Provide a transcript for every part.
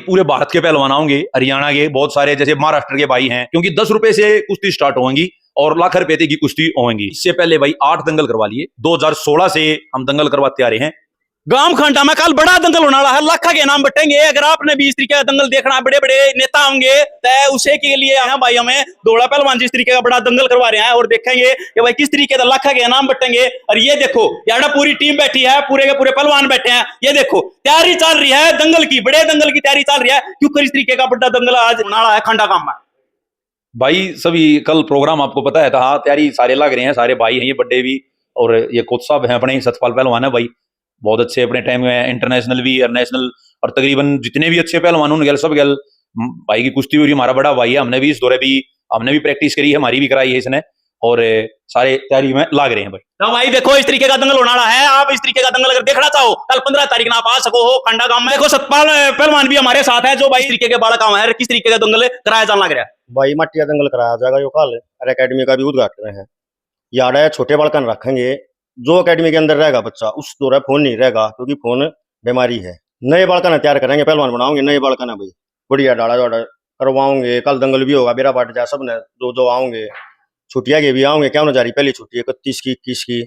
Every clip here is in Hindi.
पूरे भारत के पहलवान आएंगे, हरियाणा के बहुत सारे, जैसे महाराष्ट्र के भाई हैं, क्योंकि 10 रुपए से कुश्ती स्टार्ट होंगी और लाख रुपए की कुश्ती होंगी। इससे पहले भाई 8 दंगल करवा लिए, 2016 से हम दंगल करवाते आ रहे हैं। गांव खंडा में कल बड़ा दंगल होने वाला है, लाखा के नाम बटेंगे। अगर आपने भी इस तरीके का दंगल देखना, बड़े बड़े नेता होंगे, तो उसे के लिए आया भाई हमें दौड़ा पहलवान जिस तरीके का बड़ा दंगल करवा रहे हैं और देखेंगे कि भाई किस तरीके का लाखा के नाम बटेंगे। और ये देखो यार पूरी टीम बैठी है, पूरे के पूरे पहलवान बैठे हैं। ये देखो तैयारी चल रही है दंगल की, बड़े दंगल की तैयारी चल रही है, क्योंकि इस तरीके का बड़ा दंगल आज होने वाला है खंडा गांव में। भाई सभी कल प्रोग्राम आपको पता है था, हाँ तैयारी सारे लग रहे हैं, सारे भाई हैं ये बड़े भी, और ये कोच साहब हैं अपने सतपाल पहलवान है भाई, बहुत अच्छे अपने टाइम में इंटरनेशनल भी और नेशनल, और तकरीबन जितने भी अच्छे पहलवान उन गल सब गल भाई की कुश्ती हुई। हमारा बड़ा भाई है, हमने भी इस दौरे भी हमने भी प्रैक्टिस करी है, हमारी भी कराई है इसने, और सारे तैयारी में लाग रहे हैं भाई। तो भाई देखो इस तरीके का दंगल होने वाला है। आप इस तरीके का दंगल अगर देखना चाहो कल 15 तारीख ना आप आ सको हो खंडा गांव में। देखो सतपाल पहलवान भी हमारे साथ है, जो भाई इस तरीके के बालक है, किस तरीके का दंगल कराया जाने लग रहा है। भाई मटिया दंगल कराया जाएगा जो कल, और अकेडमी का भी उद्घाटन है। याद है छोटे बालकन रखेंगे, जो अकेडमी के अंदर रहेगा बच्चा उस दौरा फोन नहीं रहेगा, क्योंकि फोन बीमारी है। नए बालकन तैयार करेंगे, पहलवान बनाओगे नए बालकन है भाई, बढ़िया डाला डाला करवाओगे। कल दंगल भी होगा, बेरा पाट जा सब ने जो आओगे, छुट्टियां के भी आओगे, क्या जा रही पहली छुट्टी 31 की 21 की,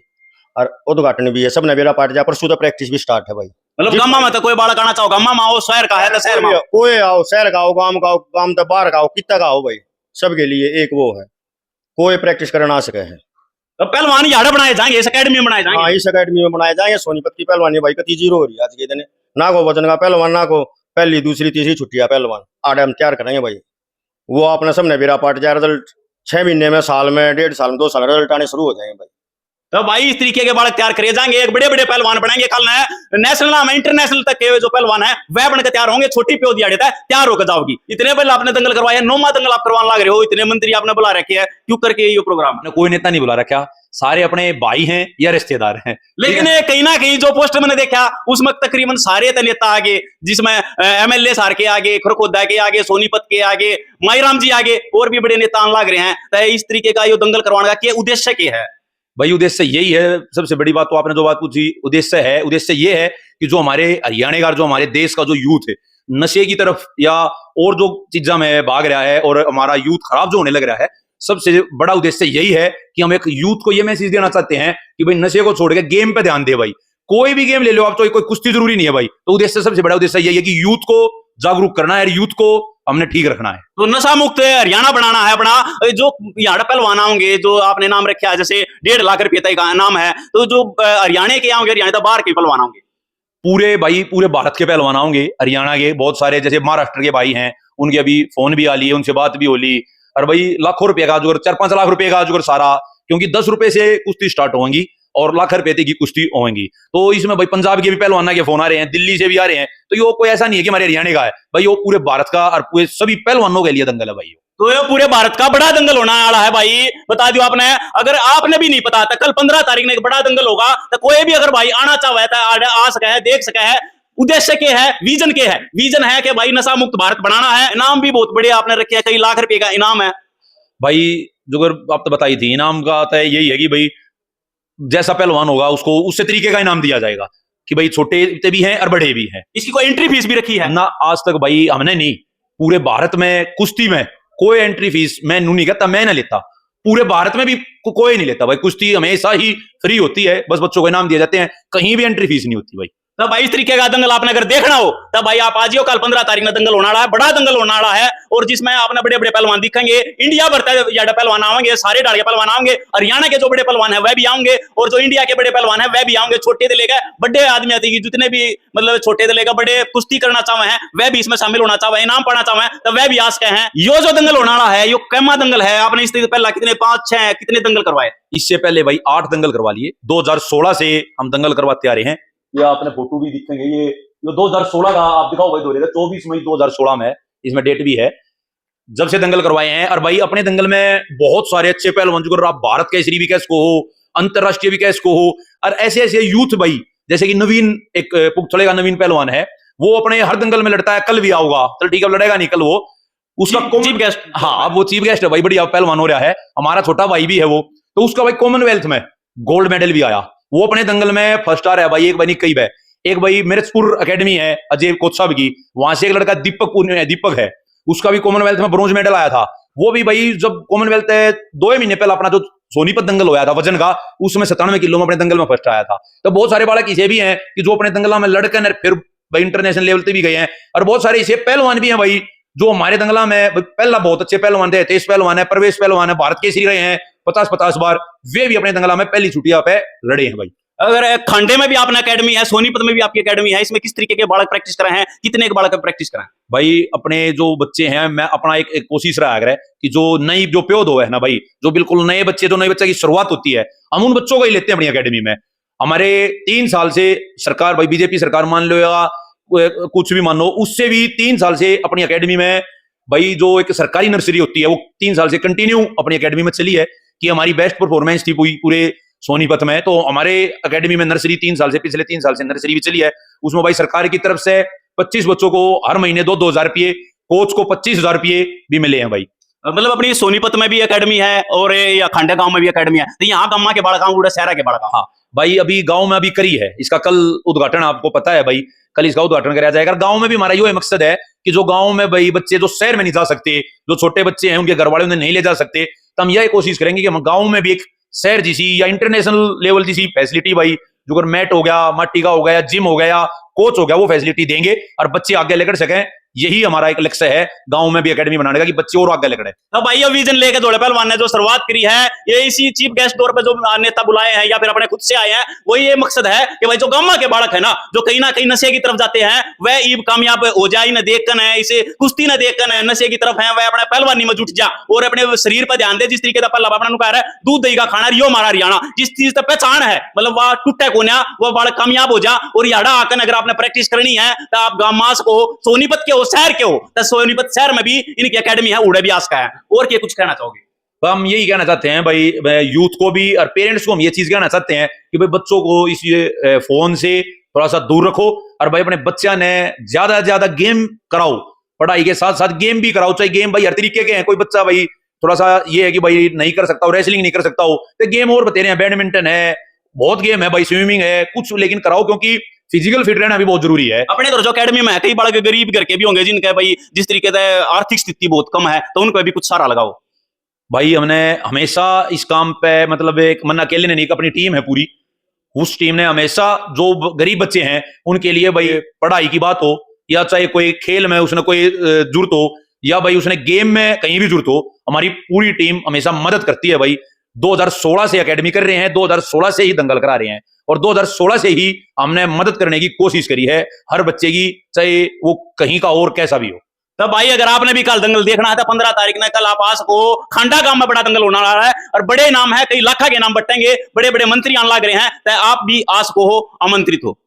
और उद्घाटन भी है, सब ने बेरा पाट जा। परसों तो प्रैक्टिस भी स्टार्ट है भाई। मतलब गामा में तो कोई बालक आना चाहो, गामा में आओ, शहर का है तो शहर में कोई आओ, शहर का आओ, गांव का आओ, गांव तो बाहर का आओ, कितना का आओ भाई, सबके लिए एक वो है, कोई प्रैक्टिस करना आ सके है। तो पहलवान यार बनाए जाएंगे, इस अकेडमी में बनाए जाएंगे। हाँ इस अकेडमी में बनाए जाएंगे। सोनीपत की पहलवानी भाई कती जीरो हो रही है आज के दिन, ना को वजन का पहलवान, ना को पहली दूसरी तीसरी छुट्टियां पहलवान आड़े हम तैयार करेंगे भाई। वो अपने सबने बेरा पाट जाए, रिजल्ट 6 महीने में, साल में, 1.5 साल में, 2 साल रिजल्ट आने शुरू हो जाएंगे भाई। तो भाई इस तरीके के बालक तैयार करे जाएंगे, एक बड़े बड़े पहलवान बनेंगे। कल नेशनल नाम इंटरनेशनल तक के जो पहलवान है वह बनकर तैयार होंगे। छोटी प्योदी आड़े तैयार होकर जाओगी। इतने पहले आपने दंगल करवाया, 9वां दंगल आप करवाने लग रहे हो, इतने मंत्री आपने बुला रखे हैं, क्यों करके ये प्रोग्राम? कोई नेता नहीं बुला रखा, सारे अपने भाई हैं या रिश्तेदार हैं। लेकिन कहीं ना कहीं जो पोस्टर मैंने देखा उसमें तकरीबन सारे नेता आगे, जिसमें MLA सार के आगे, खरखोदा के आगे, सोनीपत के आगे, माईराम जी आगे, और भी बड़े नेता लग रहे हैं। तो इस तरीके का ये दंगल करवाने का क्या उद्देश्य क्या है? भाई उद्देश्य यही है, सबसे बड़ी बात तो आपने जो बात पूछी, उद्देश्य ये है कि जो हमारे हरियाणा का, जो हमारे देश का जो यूथ है नशे की तरफ या और जो चीजा में भाग रहा है और हमारा यूथ खराब जो होने लग रहा है, सबसे बड़ा उद्देश्य यही है कि हम एक यूथ को ये मैसेज देना चाहते हैं कि भाई नशे को छोड़ के गेम पे ध्यान दे। भाई कोई भी गेम ले लो आप, तो कोई कुश्ती जरूरी नहीं है भाई। तो उद्देश्य, सबसे बड़ा उद्देश्य यही है कि यूथ को जागरूक करना है, यूथ को हमने ठीक रखना है। तो नशा मुक्त हरियाणा बनाना है अपना। जो यहाँ पहलवान होंगे, जो आपने नाम रखा है, जैसे 1.5 लाख रुपए का नाम है, तो जो हरियाणा के होंगे, हरियाणा तो बाहर के पहलवान होंगे, पूरे भारत के पहलवान होंगे, हरियाणा के बहुत सारे, जैसे महाराष्ट्र के भाई हैं, उनके अभी फोन भी आ ली है, उनसे बात भी हो ली। और भाई लाखों रुपए का जो 4-5 लाख रुपए का जो सारा, क्योंकि 10 रुपए से कुश्ती स्टार्ट होंगी और लाख रुपए की कुश्ती होंगी। तो इसमें भाई पंजाब के भी पहलवान के फोन आ रहे हैं, दिल्ली से भी आ रहे हैं। तो ये कोई ऐसा नहीं है कि हमारे हरियाणा का है भाई, वो पूरे भारत का और पूरे सभी पहलवानों के लिए दंगल है भाई। तो ये पूरे भारत का बड़ा दंगल होने वाला है भाई, बता दियो आपने। अगर आपने भी नहीं पता था, कल 15 तारीख ने एक बड़ा दंगल होगा, तो कोई भी अगर भाई आना चाहे आ सके है, देख सके है। उद्देश्य क्या है, विजन क्या है? विजन है कि भाई नशा मुक्त भारत बनाना है। इनाम भी बहुत बड़े आपने रखे हैं, कई लाख रुपए का इनाम है भाई। जो आप तो बताई थी, इनाम का तो यही है कि भाई जैसा पहलवान होगा उसको उससे तरीके का इनाम दिया जाएगा, कि भाई छोटे भी हैं और बड़े भी हैं। इसकी कोई एंट्री फीस भी रखी है ना? आज तक भाई हमने नहीं, पूरे भारत में कुश्ती में कोई एंट्री फीस मैं नहीं कहता, मैं ना लेता, पूरे भारत में भी कोई नहीं लेता भाई। कुश्ती हमेशा ही फ्री होती है, बस बच्चों को इनाम दिए जाते हैं, कहीं भी एंट्री फीस नहीं होती भाई। तो भाई इस तरीके का दंगल आपने अगर देखना हो तब भाई आप आजियो। कल 15 तारीख में दंगल होने वाला है, बड़ा दंगल होने वाला है, और जिसमें आपने बड़े बड़े पहलवान दिखेंगे। इंडिया भर ज्यादा पहलवान आएंगे, सारे डाल के पहलवान आएंगे। हरियाणा के जो बड़े पहलवान है वह भी आएंगे, और जो इंडिया के बड़े पहलवान है वह भी आएंगे। छोटे से लेकर बड़े आदमी आते, जितने भी मतलब छोटे से लेकर बड़े कुश्ती करना चाहे हैं वह भी इसमें शामिल होना चाहे, इनाम पाना चाहे तो वह भी आ सके हैं। यो जो दंगल होने वाला है यो कैमा दंगल है। आपने इससे पहले कितने 5-6 कितने दंगल करवाए? इससे पहले भाई 8 दंगल करवा लिए, 2016 से हम दंगल करवाते आ रहे हैं। ये आपने फोटो भी दिखेंगे, ये 2016 का आप दिखाओ भाई, 24 मई 2016 में, इसमें डेट भी है जब से दंगल करवाए हैं। और भाई अपने दंगल में बहुत सारे अच्छे पहलवान, जो आप भारत केसरी विकास को हो, अंतरराष्ट्रीय विकास को हो, और ऐसे ऐसे यूथ भाई, जैसे कि नवीन, एक पुगथड़े का नवीन पहलवान है, वो अपने हर दंगल में लड़ता है। कल भी आऊगा, चल ठीक है, लड़ेगा नहीं कल वो, उसका चीफ गेस्ट। हाँ वो चीफ गेस्ट है भाई, बढ़िया पहलवान हो रहा है, हमारा छोटा भाई भी है वो। तो उसका भाई कॉमनवेल्थ में गोल्ड मेडल भी आया, वो अपने दंगल में फर्स्ट आ रहा है भाई। एक बनी कई एक भाई मिर्चपुर एकेडमी है अजय कोच साहब की, वहां से एक लड़का दीपक है, उसका भी कॉमनवेल्थ में ब्रॉन्ज मेडल आया था। वो भी भाई जब कॉमनवेल्थ 2 महीने पहले अपना जो सोनीपत दंगल होया था वजन का, उसमें 97 किलो में अपने दंगल में फर्स्ट आया था। तो बहुत सारे बालक ऐसे भी हैं कि जो अपने दंगला में लड़कर फिर भाई इंटरनेशनल लेवल पे भी गए हैं, और बहुत सारे ऐसे पहलवान भी हैं भाई जो हमारे दंगला में पहला बहुत अच्छे पहलवान थे, तेज पहलवान है, प्रवेश पहलवान है, भारत केसरी रहे हैं 50-50 बार, वे भी अपने दंगला में पहली छुट्टियां पे लड़े हैं भाई। अगर खांडे में भी आपने एकेडमी है, सोनीपत में भी आपकी एकेडमी है, इसमें किस तरीके के बालक प्रैक्टिस कर रहे हैं, कितने के बालक प्रैक्टिस कर रहे हैं? भाई अपने जो बच्चे हैं, मैं अपना एक कोशिश रहा है कि जो नई जो प्योद हो है ना भाई, जो बिल्कुल नए बच्चे, जो नए बच्चे की शुरुआत होती है, हम उन बच्चों को ही लेते हैं अपनी एकेडमी में। हमारे 3 साल से सरकार, भाई बीजेपी सरकार मान लो या कुछ भी मान लो, उससे भी 3 साल से अपनी एकेडमी में भाई जो एक सरकारी नर्सरी होती है वो 3 साल से कंटिन्यू अपनी एकेडमी में चली है कि हमारी बेस्ट परफॉर्मेंस थी पूरे सोनीपत में। तो हमारे एकेडमी में नर्सरी 3 साल से, पिछले 3 साल से नर्सरी भी चली है, उसमें भाई सरकार की तरफ से 25 बच्चों को हर महीने 2-2 हजार रुपये, कोच को 25,000 रुपये भी मिले हैं भाई। मतलब अपनी सोनीपत में भी एकेडमी है और या खांडे गांव में भी एकेडमी है, तो यहाँ गम्मा के बालक, उड़ा शहरा के बालक। हाँ भाई, अभी गांव में अभी करी है, इसका कल उद्घाटन, आपको पता है भाई, कल इसका उद्घाटन कराया जाएगा। गांव में भी हमारा ये मकसद है कि जो गांव में भाई बच्चे जो शहर में नहीं जा सकते, जो छोटे बच्चे हैं उनके घर वाले उन्हें नहीं ले जा सकते, तो हम यह कोशिश करेंगे कि हम गांव में भी एक शहर जैसी या इंटरनेशनल लेवल जैसी फैसिलिटी, भाई जो अगर मैट हो गया, माटी का हो गया, जिम हो गया, कोच हो गया, वो फैसिलिटी देंगे और बच्चे आगे लेकर सकें। यही हमारा एक लक्ष्य है गांव में भी एकेडमी बनाने का, कि बच्चे और आगे लेकर। अब भाई विजन लेके दौड़े पहलवान ने जो शुरुआत करी है, ये इसी चीफ गेस्ट तौर पे जो नेता बुलाए हैं या फिर अपने खुद से आए हैं, वही ये मकसद है कि भाई जो गांव के बालक है ना, जो कहीं ना कहीं नशे की तरफ जाते हैं, वह ईब कामयाब हो जाए न देखकर है, इसे कुश्ती न देखकर है, नशे की तरफ है, वह अपने पहलवानी में जुट जा और अपने शरीर पर ध्यान दे। जिस तरीके का पहला अपना कह रहा है, दूध दही का खाना, रियो मारा हरियाणा, जिस चीज तक पहचान है, मतलब वह टूटे कोना, वह बालक कामयाब हो जा। और याडा आकर अगर आपने प्रैक्टिस करनी है तो आप गांव को, सोनीपत के हो, शहर के हो, सोनीपत शहर में भी इनकी एकेडमी है, उड़े भी आस का है। और क्या कुछ कहना चाहोगे? तो हम यही कहना चाहते हैं भाई, यूथ को भी और पेरेंट्स को हम ये चीज कहना चाहते हैं कि भाई बच्चों को इस फोन से थोड़ा सा दूर रखो, और भाई अपने बच्चा ने ज्यादा से ज्यादा गेम कराओ, पढ़ाई के साथ साथ गेम भी कराओ। चाहे गेम भाई हर तरीके के हैं, कोई बच्चा भाई थोड़ा सा ये है कि भाई नहीं कर सकता हो, रेसलिंग नहीं कर सकता हो, तो गेम और बता रहे हैं, बैडमिंटन है, बहुत गेम है भाई, स्विमिंग है, कुछ लेकिन कराओ, क्योंकि फिजिकल फिट रहना भी बहुत जरूरी है। अपने घर जो एकेडमी में है, कई बालक गरीब घर के भी होंगे जिनका भाई जिस तरीके से आर्थिक स्थिति बहुत कम है, तो उनको भी कुछ सहारा लगाओ। भाई हमने हमेशा इस काम पे, मतलब एक मन अकेले ने नहीं, अपनी टीम है पूरी, उस टीम ने हमेशा जो गरीब बच्चे हैं उनके लिए भाई पढ़ाई की बात हो, या चाहे कोई खेल में उसने कोई जरूरत हो, या भाई उसने गेम में कहीं भी जरूरत हो, हमारी पूरी टीम हमेशा मदद करती है भाई। 2016 से एकेडमी कर रहे हैं, 2016 से ही दंगल करा रहे हैं, और 2016 से ही हमने मदद करने की कोशिश करी है हर बच्चे की, चाहे वो कहीं का और कैसा भी हो। तो भाई अगर आपने भी कल दंगल देखना है तो 15 तारीख ने कल आप आ सको, खांडा गांव में बड़ा दंगल होने वाला है और बड़े नाम है, कई लाखा के नाम बटेंगे, बड़े बड़े मंत्री आने लग रहे हैं, तो आप भी आ सको हो, आमंत्रित हो।